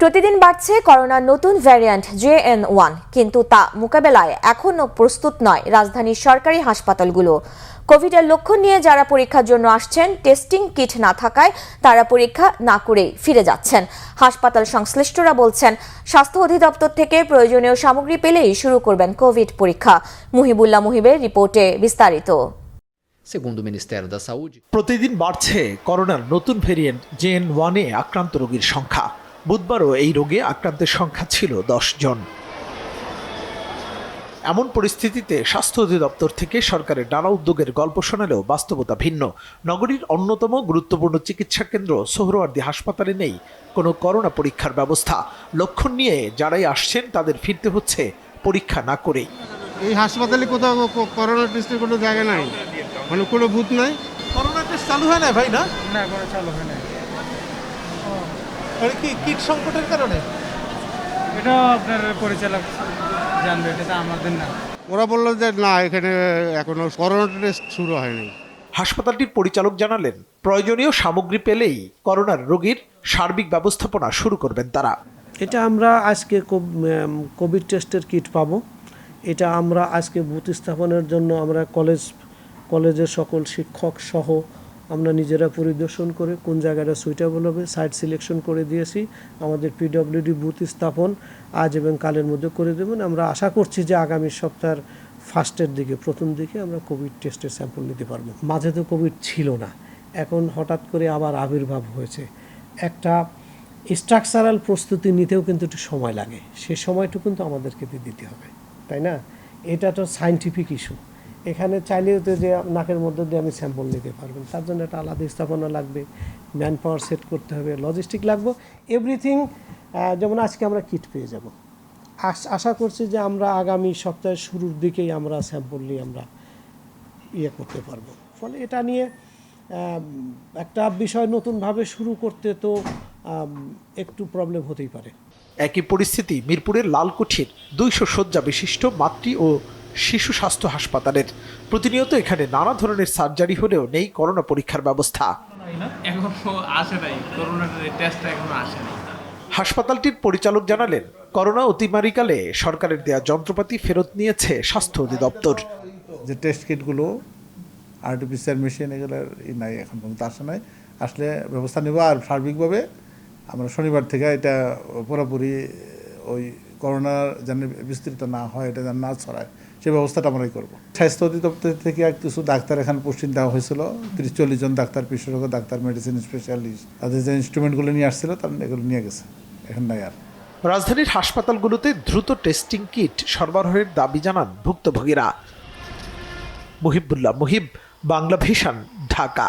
প্রতিদিন বাড়ছে করোনার নতুন ভ্যারিয়েন্ট JN1, কিন্তু তা মোকাবেলায় এখনো প্রস্তুত নয় রাজধানীর সরকারি হাসপাতালগুলো। কোভিডের লক্ষণ নিয়ে যারা পরীক্ষার জন্য আসছেন, টেস্টিং কিট না থাকায় তারা পরীক্ষা না করেই ফিরে যাচ্ছেন। হাসপাতাল সংশ্লিষ্টরা বলছেন, স্বাস্থ্য অধিদপ্তর থেকে প্রয়োজনীয় সামগ্রী পেলেই শুরু করবেন কোভিড পরীক্ষা। মুহিবুল্লাহ মুহিবের রিপোর্টে বিস্তারিত। প্রতিদিন বাড়ছে করোনার নতুন ভেরিয়েন্ট JN1-এ আক্রান্ত রোগীর সংখ্যা। বুধবারও এই রোগে আক্রান্তের সংখ্যা ছিল 10 জন। এমন পরিস্থিতিতে স্বাস্থ্য অধিদপ্তর থেকে সরকারের নানা উদ্যোগের গল্প শোনালেও বাস্তবতা ভিন্ন। নগরীর অন্যতম গুরুত্বপূর্ণ চিকিৎসা কেন্দ্র সোহরাওয়ার্দী হাসপাতালে নেই কোনো করোনা পরীক্ষার ব্যবস্থা। লক্ষণ নিয়ে যারাই আসছেন তাদের ফিরতে হচ্ছে পরীক্ষা না করেই। এই হাসপাতালে কোথাও করোনা টেস্টের কোনো জায়গা নাই, মানে কোনো বুথ নাই। করোনা টেস্ট চালু হয় না ভাই? না, কোনো চালু হয় না। কি কিট সংকটের কারণে? এটা আপনার পরিচালক জানবে, এটা আমাদের না। ওরা বললো যে না, এখানে এখনো করোনা টেস্ট শুরু হয়নি। হাসপাতালটির পরিচালক জানালেন, প্রয়োজনীয় সামগ্রী পেলেই করোনার রোগীর সার্বিক ব্যবস্থাপনা শুরু করবেন তারা। এটা আমরা আজকে কোভিড টেস্টের কিট পাবো। এটা আমরা আজকে বুথ স্থাপনের জন্য আমরা কলেজের সকল শিক্ষক সহ আমরা নিজেরা পরিদর্শন করে কোন জায়গাটা সুইটেবল হবে সাইট সিলেকশন করে দিয়েছি। আমাদের PWD বুথ স্থাপন আজ এবং কালের মধ্যে করে দেবেন। আমরা আশা করছি যে আগামী সপ্তাহের প্রথম দিকে আমরা কোভিড টেস্টের স্যাম্পল নিতে পারবো। মাঝে তো কোভিড ছিল না, এখন হঠাৎ করে আবার আবির্ভাব হয়েছে। একটা স্ট্রাকচারাল প্রস্তুতি নিতেও কিন্তু একটু সময় লাগে, সে সময়টুকু কিন্তু আমাদেরকে দিতে হবে, তাই না? এটা তো সায়েন্টিফিক ইস্যু। এখানে চাইলেও তো যে নাকের মধ্যে দিয়ে আমি স্যাম্পল নিতে পারবেন, তার জন্য একটা আলাদা স্থাপনা লাগবে, ম্যান পাওয়ার সেট করতে হবে, লজিস্টিক লাগবে, এভরিথিং। যেমন আজকে আমরা কিট পেয়ে যাব, আশা করছি যে আমরা আগামী সপ্তাহের শুরুর দিকেই আমরা স্যাম্পল নিয়ে আমরা করতে পারবো। ফলে এটা নিয়ে একটা বিষয় নতুনভাবে শুরু করতে তো একটু প্রবলেম হতেই পারে। একই পরিস্থিতি মিরপুরের লালকুঠির 200 শয্যা বিশিষ্ট মাতৃ ও শিশু স্বাস্থ্য হাসপাতালের। প্রতিনিয়ত এখানে নানা ধরনের সার্জারি হলেও নেই করোনা পরীক্ষার ব্যবস্থা। হাসপাতালটির পরিচালক জানালেন, করোনা অতিমারিকালে সরকারের দেয়া যন্ত্রপাতি ফেরত নিয়েছে স্বাস্থ্য অধিদপ্তর। যে টেস্ট কিটগুলো, আর্টিফিশিয়াল মেশিন, এগুলোর নাই, এখন পর্যন্ত আসে নাই। আসলে ব্যবস্থা নেব। আর সার্বিকভাবে আমরা শনিবার থেকে এটা পুরোপুরি ওই করোনার যেন বিস্তৃত না হয়, এটা যেন না ছড়ায়, সে ব্যবস্থাটা আমরাই করবো। স্বাস্থ্য অধিদপ্তর থেকে কিছু ডাক্তার এখানে পোস্টিং দেওয়া হয়েছিল, 30-40 জন ডাক্তার, বিশেষজ্ঞ ডাক্তার, মেডিসিন স্পেশালিস্ট। তাদের যে ইনস্ট্রুমেন্টগুলো নিয়ে আসছিল তারা এগুলো নিয়ে গেছে, এখন নাই আর। রাজধানীর হাসপাতালগুলোতে দ্রুত টেস্টিং কিট সরবরাহের দাবি জানান ভুক্তভোগীরা। মুহিবুল্লাহ মুহিব, বাংলা ভিশন, ঢাকা।